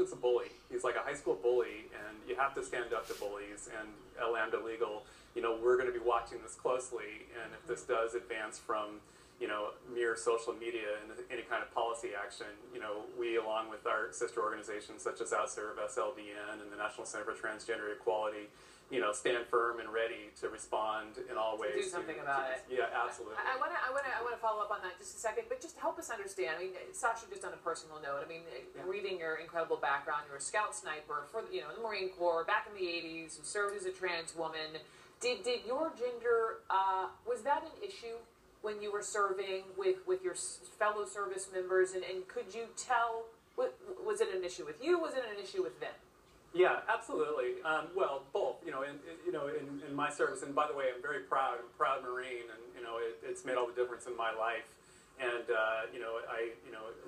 graduate's a bully. He's like a high school bully, and you have to stand up to bullies. And Lambda Legal, we're going to be watching this closely, and if this does advance from mere social media and any kind of policy action, we, along with our sister organizations such as OutServe, SLDN, and the National Center for Transgender Equality, stand firm and ready to respond in all ways. To do something about it. Yeah, absolutely. I want to follow up on that just a second, but just help us understand. I mean, Sasha, just on a personal note, I mean, reading your incredible background, you're a scout sniper for in the Marine Corps back in the '80s. You served as a trans woman. Did your gender was that an issue when you were serving with your fellow service members, and could you tell? Was it an issue with you? Was it an issue with them? Yeah, absolutely. Well, both. In my service, and by the way, I'm very proud. I'm a proud Marine, and it's made all the difference in my life. And I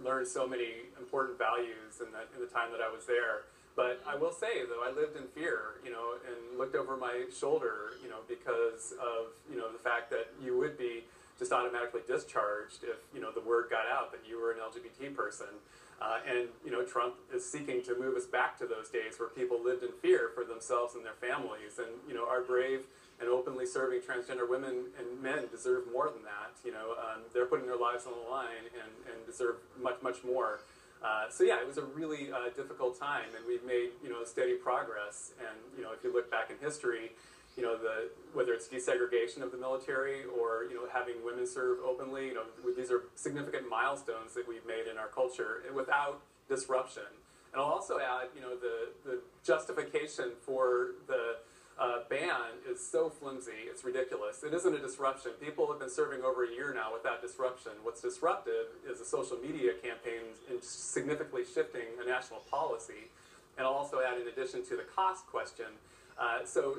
learned so many important values in the time that I was there. But I will say, though, I lived in fear, and looked over my shoulder, because of the fact that you would be just automatically discharged if the word got out that you were an LGBT person. And Trump is seeking to move us back to those days where people lived in fear for themselves and their families. And our brave and openly serving transgender women and men deserve more than that. They're putting their lives on the line and deserve much, much more. So yeah, it was a really difficult time, and we've made steady progress. And if you look back in history, whether it's desegregation of the military or having women serve openly, these are significant milestones that we've made in our culture without disruption. And I'll also add, the justification for the ban is so flimsy, it's ridiculous. It isn't a disruption. People have been serving over a year now without disruption. What's disruptive is the social media campaigns in significantly shifting a national policy. And I'll also add, in addition to the cost question, so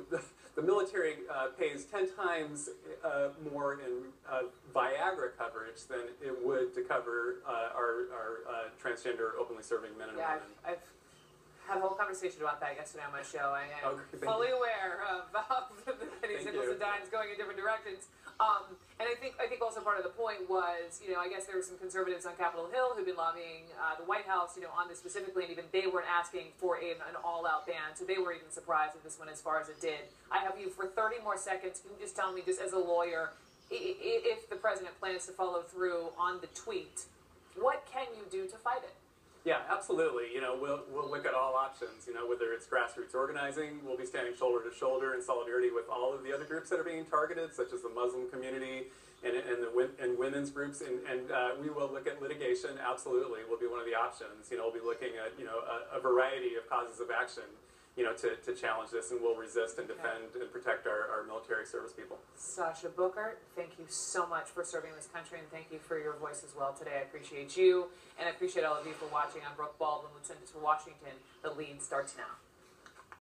the military pays 10 times more in Viagra coverage than it would to cover our transgender openly serving men and women. I've had a whole conversation about that yesterday on my show. I am fully aware of the pennies, nickels, and dimes going in different directions. And I think also part of the point was, I guess there were some conservatives on Capitol Hill who've been lobbying the White House, on this specifically, and even they weren't asking for an all-out ban, so they were even surprised that this went as far as it did. I have you for 30 more seconds. Can you just tell me, just as a lawyer, if the president plans to follow through on the tweet, what can you do to fight it? Yeah, absolutely. We'll look at all options. Whether it's grassroots organizing, we'll be standing shoulder to shoulder in solidarity with all of the other groups that are being targeted, such as the Muslim community and women's groups. And we will look at litigation. Absolutely, will be one of the options. We'll be looking at a variety of causes of action. To challenge this, and we'll resist and defend and protect our military service people. Sasha Bookert, thank you so much for serving this country, and thank you for your voice as well today. I appreciate you, and I appreciate all of you for watching. I'm Brooke Baldwin. Let's send it to Washington. The lead starts now.